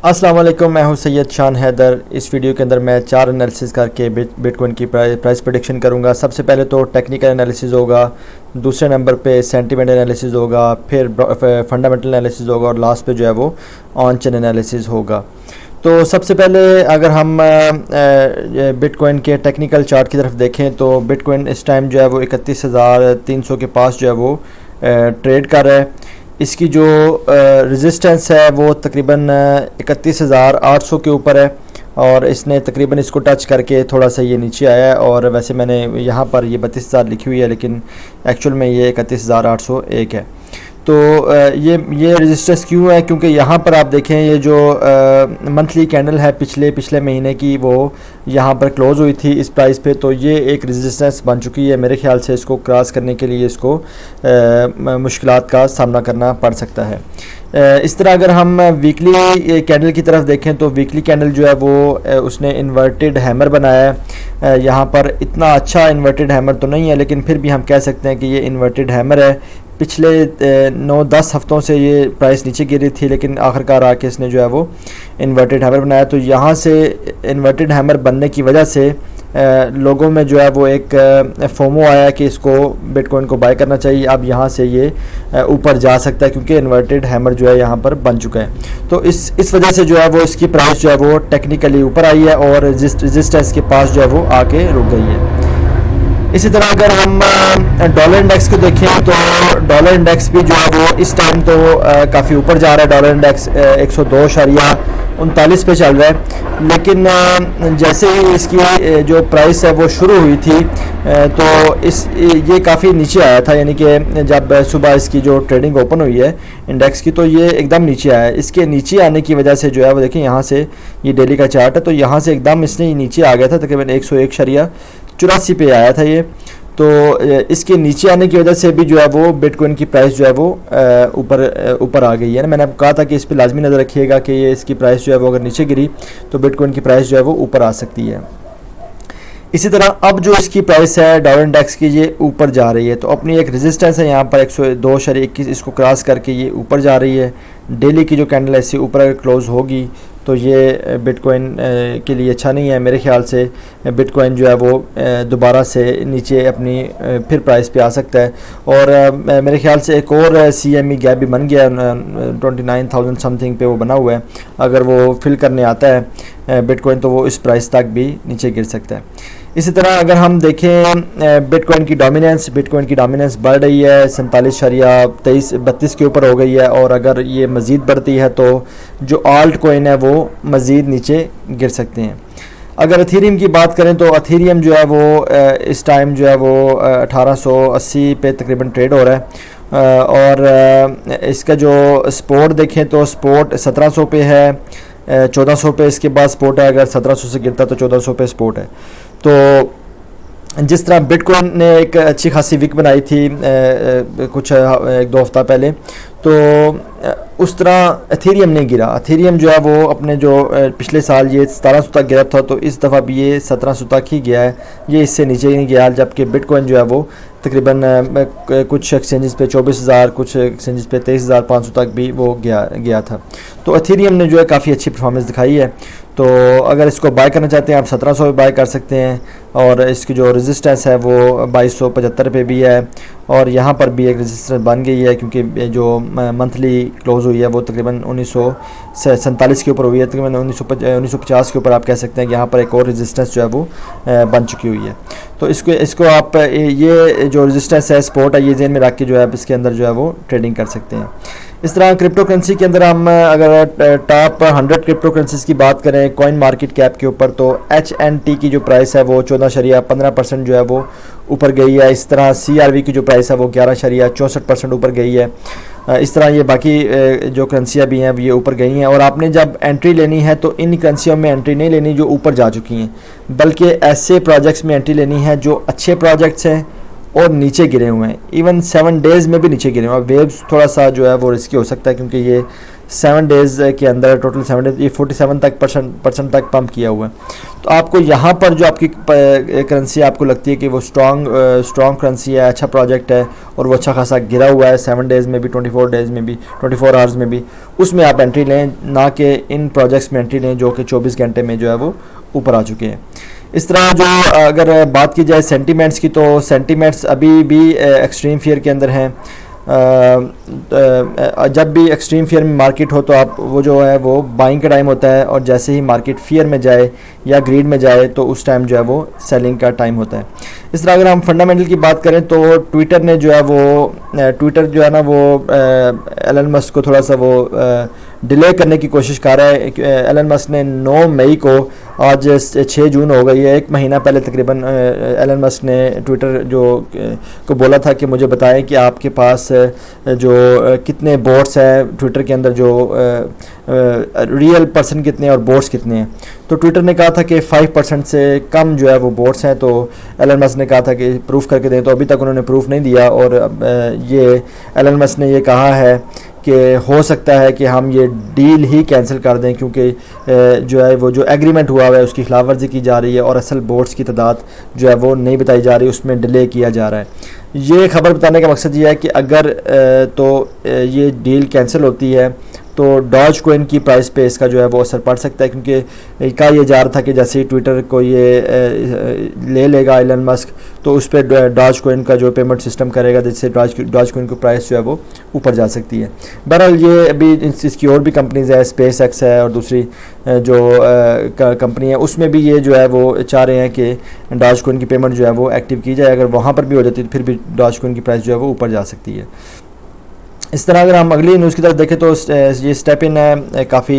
अस्सलाम वालेकुम, मैं हूं सैयद शान हैदर। इस वीडियो के अंदर मैं 4 एनालिसिस करके बिटकॉइन की प्राइस प्रेडिक्शन करूंगा। सबसे पहले तो टेक्निकल एनालिसिस होगा, दूसरे नंबर पे सेंटीमेंट एनालिसिस होगा, फिर फंडामेंटल एनालिसिस होगा और लास्ट पे जो है वो ऑन चेन एनालिसिस होगा। तो सबसे पहले अगर हम बिटकॉइन के टेक्निकल चार्ट की तरफ देखें तो बिटकॉइन इस टाइम जो है वो 31,300 के पास जो है वो ट्रेड कर रहा है। इसकी जो रेजिस्टेंस है वो तकरीबन 31,800 के ऊपर है और इसने तकरीबन इसको टच करके थोड़ा सा ये नीचे आया है। और वैसे मैंने यहाँ पर ये 32,000 लिखी हुई है लेकिन एक्चुअल में ये 31,801 है। तो ये रेजिस्टेंस क्यों है? क्योंकि यहाँ पर आप देखें ये जो मंथली कैंडल है पिछले महीने की वो यहाँ पर क्लोज़ हुई थी इस प्राइस पे, तो ये एक रेजिस्टेंस बन चुकी है। मेरे ख्याल से इसको क्रॉस करने के लिए इसको मुश्किलात का सामना करना पड़ सकता है। इस तरह अगर हम वीकली कैंडल की तरफ देखें तो वीकली कैंडल जो है वो उसने इन्वर्टेड हैमर बनाया है। यहाँ पर इतना अच्छा इन्वर्टेड हैमर तो नहीं है लेकिन फिर भी हम कह सकते हैं कि ये इन्वर्टेड हैमर है। पिछले 9-10 हफ्तों से ये प्राइस नीचे गिरी थी लेकिन आखिरकार आके इसने जो है वो इन्वर्टेड हैमर बनाया। तो यहाँ से इन्वर्टेड हैमर बनने की वजह से लोगों में जो है वो एक फोमो आया कि इसको बिटकॉइन को बाय करना चाहिए। अब यहाँ से ये ऊपर जा सकता है क्योंकि इन्वर्टेड हैमर जो है यहाँ पर बन चुका है। तो इस वजह से जो है वो इसकी प्राइस जो है वो टेक्निकली ऊपर आई है और रेजिस्टेंस के पास जो है वो आके रुक गई है। इसी तरह अगर हम डॉलर इंडेक्स को देखें तो डॉलर इंडेक्स भी जो है वो इस टाइम तो काफ़ी ऊपर जा रहा है। डॉलर इंडेक्स 102.39 पे चल रहा है लेकिन जैसे ही इसकी जो प्राइस है वो शुरू हुई थी तो ये काफ़ी नीचे आया था, यानी कि जब सुबह इसकी जो ट्रेडिंग ओपन हुई है इंडेक्स की तो ये एकदम नीचे आया है। इसके नीचे आने की वजह से जो है वो देखें यहाँ से ये डेली का चार्ट है तो यहाँ से एकदम इसने नीचे आ गया था, तकरीबन 101.84 पे आया था ये। तो इसके नीचे आने की वजह से भी जो है वो बिटकॉइन की प्राइस जो है वो ऊपर आ गई है ना। मैंने आपको कहा था कि इस पे लाजमी नज़र रखिएगा कि ये इसकी प्राइस जो है वो अगर नीचे गिरी तो बिटकॉइन की प्राइस जो है वो ऊपर आ सकती है। इसी तरह अब जो इसकी प्राइस है डॉलर इंडेक्स की ये ऊपर जा रही है तो अपनी एक रेजिस्टेंस है यहाँ पर 102.21, इसको क्रॉस करके ये ऊपर जा रही है। डेली की जो कैंडल है इससे ऊपर अगर क्लोज़ होगी तो ये बिटकॉइन के लिए अच्छा नहीं है। मेरे ख्याल से बिटकॉइन जो है वो दोबारा से नीचे अपनी फिर प्राइस पे आ सकता है। और मेरे ख्याल से एक और CME गैप भी बन गया 29,000 समथिंग पे वो बना हुआ है। अगर वो फिल करने आता है बिटकॉइन तो वो इस प्राइस तक भी नीचे गिर सकता है। इसी तरह अगर हम देखें बिटकॉइन की डोमिनेंस बढ़ रही है, 47.32 के ऊपर हो गई है और अगर ये मज़ीद बढ़ती है तो जो आल्ट कॉइन है वो मज़ीद नीचे गिर सकते हैं। अगर अथीरियम की बात करें तो अथीरियम जो है वो इस टाइम जो है वो 1880 पे तकरीबन ट्रेड हो रहा है और इसका जो स्पोर्ट देखें तो स्पोर्ट 1700 पे है, 1400 पे इसके बाद स्पोर्ट है। अगर 1700 से गिरता तो 1400 पे स्पोर्ट है। तो जिस तरह बिटकॉइन ने एक अच्छी खासी विक बनाई थी कुछ 1-2 हफ्ता पहले, तो उस तरह एथेरियम नहीं गिरा। एथेरियम जो है वो अपने जो पिछले साल ये 1700 तक गिरा था तो इस दफ़ा भी ये 1700 तक ही गया है, ये इससे नीचे ही नहीं गया। जबकि बिटकॉइन जो है वो तकरीबन कुछ एक्सचेंजेस पे 24,000, कुछ एक्सचेंजेस पे 23,500 तक भी वो गया था। तो एथेरियम ने जो है काफ़ी अच्छी परफॉर्मेंस दिखाई है। तो अगर इसको बाय करना चाहते हैं आप 1700 पे बाय कर सकते हैं और इसकी जो रेजिस्टेंस है वो 2275 पे भी है और यहाँ पर भी एक रेजिस्टेंस बन गई है क्योंकि जो मंथली क्लोज हुई है वो तकरीबन 1947 के ऊपर हुई है, तकरीबन 1950 के ऊपर आप कह सकते हैं कि यहाँ पर एक और रेजिस्टेंस जो है वो बन चुकी हुई है। तो इसको आप ये जो रेजिस्टेंस है सपोर्ट है ये ज़हन में रख के जो है इसके अंदर जो है वो ट्रेडिंग कर सकते हैं। इस तरह क्रिप्टो करेंसी के अंदर हम अगर टॉप 100 क्रिप्टो करेंसीज की बात करें कॉइन मार्केट कैप के ऊपर तो HNT की जो प्राइस है वो 14.15% जो है वो ऊपर गई है। इस तरह CRV की जो प्राइस है वो 11.64% ऊपर गई है। इस तरह ये बाकी जो करेंसियाँ भी हैं ये ऊपर गई हैं। और आपने जब एंट्री लेनी है तो इन करेंसियों में एंट्री नहीं लेनी जो ऊपर जा चुकी हैं, बल्कि ऐसे प्रोजेक्ट्स में एंट्री लेनी है जो अच्छे प्रोजेक्ट्स हैं और नीचे गिरे हुए हैं। इवन 7 डेज़ में भी नीचे गिरे हुए हैं। वेव्स थोड़ा सा जो है वो रिस्की हो सकता है क्योंकि ये 7 डेज़ के अंदर, टोटल 7 डेज, ये 47 तक परसेंट तक पंप किया हुआ है। तो आपको यहाँ पर जो आपकी करेंसी आपको लगती है कि वो स्ट्रॉन्ग करेंसी है, अच्छा प्रोजेक्ट है और वो अच्छा खासा गिरा हुआ है 7 डेज़ में भी, 24 डेज़ में भी, 24 आवर्स में भी, उसमें आप एंट्री लें, ना कि इन प्रोजेक्ट्स में एंट्री लें जो कि 24 घंटे में जो है वो ऊपर आ चुके हैं। इस तरह जो अगर बात की जाए सेंटीमेंट्स की, तो सेंटीमेंट्स अभी भी एक्सट्रीम फियर के अंदर हैं। जब भी एक्सट्रीम फियर में मार्केट हो तो आप वो जो है वो बाइंग का टाइम होता है, और जैसे ही मार्केट फियर में जाए या ग्रीड में जाए तो उस टाइम जो है वो सेलिंग का टाइम होता है। इस तरह अगर हम फंडामेंटल की बात करें तो ट्विटर ने जो है वो एलन मस्क को थोड़ा सा वो डिले करने की कोशिश कर रहा है। एलन मस्क ने 9 मई को, आज 6 जून हो गई है, 1 महीना पहले तकरीबन एलन मस्क ने ट्विटर को बोला था कि मुझे बताएं कि आपके पास जो कितने बोट्स हैं ट्विटर के अंदर, जो रियल पर्सन कितने और बोट्स कितने हैं। तो ट्विटर ने कहा था कि 5% से कम जो है वो बोट्स हैं। तो एलन मस्क ने कहा था कि प्रूफ करके दें, तो अभी तक उन्होंने प्रूफ नहीं दिया। और ये एलन मस्क ने ये कहा है कि हो सकता है कि हम ये डील ही कैंसिल कर दें, क्योंकि जो है वो जो एग्रीमेंट हुआ हुआ है उसकी खिलाफ वर्जी की जा रही है और असल बोट्स की तादाद जो है वो नहीं बताई जा रही, उसमें डिले किया जा रहा है। ये खबर बताने का मकसद ये है कि अगर ये डील कैंसिल होती है तो डॉज कोइन की प्राइस पे इसका जो है वो असर पड़ सकता है, क्योंकि कहा यह जा रहा था कि जैसे ही ट्विटर को ये ले लेगा एलन मस्क तो उस पर डॉज कोइन का जो पेमेंट सिस्टम करेगा, जिससे डॉज कोइन की प्राइस जो है वो ऊपर जा सकती है। बहरहाल ये अभी इसकी और भी कंपनीज है, स्पेस एक्स है और दूसरी जो कंपनी है, उसमें भी ये जो है वो चाह रहे हैं कि डॉज कोइन की पेमेंट जो है वो एक्टिव की जाए। अगर वहाँ पर भी हो जाती है तो फिर भी डॉज कोइन की प्राइस जो है वो ऊपर जा सकती है। इस तरह अगर हम अगली न्यूज़ की तरफ देखें तो ये स्टेप इन है, काफ़ी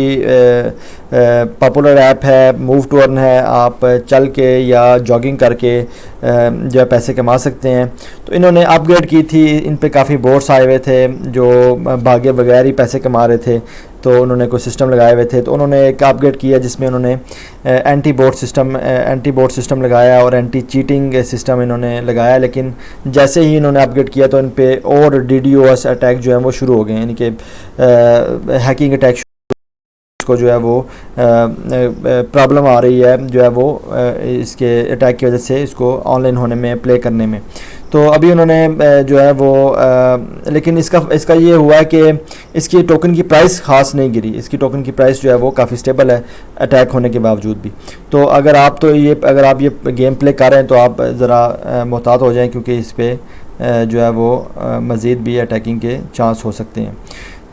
पॉपुलर ऐप है, मूव टू अर्न है, आप चल के या जॉगिंग करके जो है पैसे कमा सकते हैं। तो इन्होंने अपग्रेड की थी, इन पे काफ़ी बोट्स आए हुए थे जो भागे बगैर ही पैसे कमा रहे थे, तो उन्होंने कोई सिस्टम लगाए हुए थे। तो उन्होंने एक अपग्रेड किया जिसमें उन्होंने एंटी बोट सिस्टम लगाया और एंटी चीटिंग सिस्टम इन्होंने लगाया। लेकिन जैसे ही इन्होंने अपग्रेड किया तो इन पे और DDoS अटैक जो है वो शुरू हो गए, यानी कि हैकिंग अटैक को जो है वो प्रॉब्लम आ रही है जो है वो इसके अटैक की वजह से इसको ऑनलाइन होने में, प्ले करने में। तो अभी उन्होंने जो है वो लेकिन इसका ये हुआ है कि इसकी टोकन की प्राइस ख़ास नहीं गिरी, इसकी टोकन की प्राइस जो है वो काफ़ी स्टेबल है अटैक होने के बावजूद भी। तो अगर आप ये गेम प्ले कर रहे हैं तो आप ज़रा मोहतात हो जाएं, क्योंकि इस पर जो है वो मज़ीद भी अटैकिंग के चांस हो सकते हैं।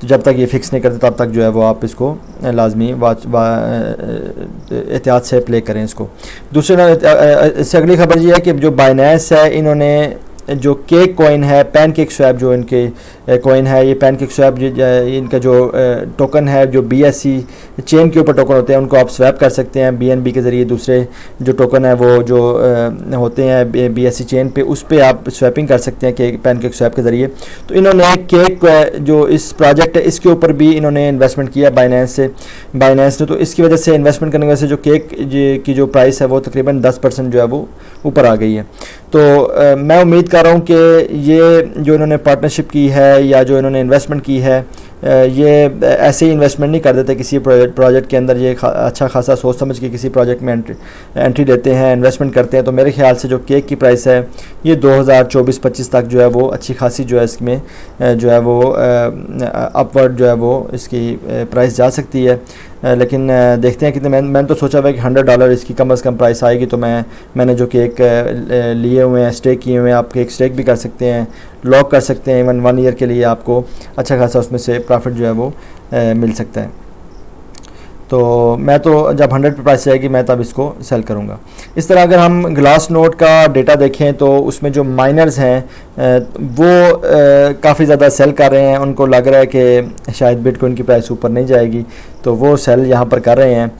तो जब तक ये फ़िक्स नहीं करते तब तक जो है वो आप इसको लाजमी एहतियात से प्ले करें इसको। दूसरे इससे अगली खबर ये है कि जो बाइनेंस है, इन्होंने जो केक कॉइन है, पैनकेक स्वैप जो इनके कॉइन है, ये पैनकेक स्वैप इनका जो टोकन है, जो BSC चेन के ऊपर टोकन होते हैं उनको आप स्वैप कर सकते हैं BNB के ज़रिए। दूसरे जो टोकन है वो जो होते हैं BSC चेन पे, उस पर आप स्वैपिंग कर सकते हैं केक पैनकेक स्वैप के ज़रिए। तो इन्होंने केक जो इस प्रोजेक्ट है इसके ऊपर भी इन्होंने इन्वेस्टमेंट किया बाइनेंस ने। तो इसकी वजह से इन्वेस्टमेंट करने की वजह से जो केक की जो प्राइस है वो तकरीबन 10% जो है वो ऊपर आ गई है। तो मैं उम्मीद कर रहा हूँ कि ये जो इन्होंने पार्टनरशिप की है या जो इन्होंने इन्वेस्टमेंट की है, ये ऐसे ही इन्वेस्टमेंट नहीं कर देते किसी प्रोजेक्ट के अंदर। ये अच्छा खासा सोच समझ के किसी प्रोजेक्ट में एंट्री देते हैं, इन्वेस्टमेंट करते हैं। तो मेरे ख्याल से जो केक की प्राइस है ये 2024-25 तक जो है वो अच्छी खासी जो है इसमें जो है वो अपवर्ड जो है वो इसकी प्राइस जा सकती है। लेकिन देखते हैं कितने। मैंने तो सोचा हुआ है कि $100 इसकी कम से कम प्राइस आएगी। तो मैंने जो केक लिए हुए हैं, स्टेक किए हुए हैं, आप केक स्टेक भी कर सकते हैं, लॉक कर सकते हैं, इवन 1 ईयर के लिए आपको अच्छा खासा उसमें से प्रॉफिट जो है वो मिल सकता है। तो मैं तो जब 100 पे प्राइस आएगी मैं तब इसको सेल करूँगा। इस तरह अगर हम ग्लास नोड का डेटा देखें तो उसमें जो माइनर्स हैं वो काफ़ी ज़्यादा सेल कर रहे हैं। उनको लग रहा है कि शायद बिटकॉइन की प्राइस ऊपर नहीं जाएगी, तो वो सेल यहाँ पर कर रहे हैं।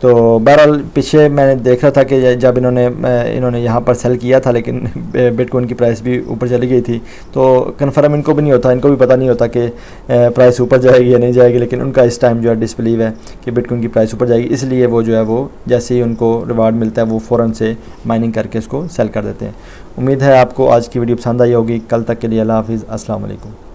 तो बहरहाल पीछे मैंने देख रहा था कि जब इन्होंने यहाँ पर सेल किया था, लेकिन बिटकॉइन की प्राइस भी ऊपर चली गई थी। तो कन्फर्म इनको भी नहीं होता, इनको भी पता नहीं होता कि प्राइस ऊपर जाएगी या नहीं जाएगी। लेकिन उनका इस टाइम जो है डिसबिलीव है कि बिटकॉइन की प्राइस ऊपर जाएगी, इसलिए वो जो है वो जैसे ही उनको रिवार्ड मिलता है वो फ़ौरन से माइनिंग करके इसको सेल कर देते हैं। उम्मीद है आपको आज की वीडियो पसंद आई होगी। कल तक के लिए अल्लाह हाफिज़, अस्सलाम वालेकुम।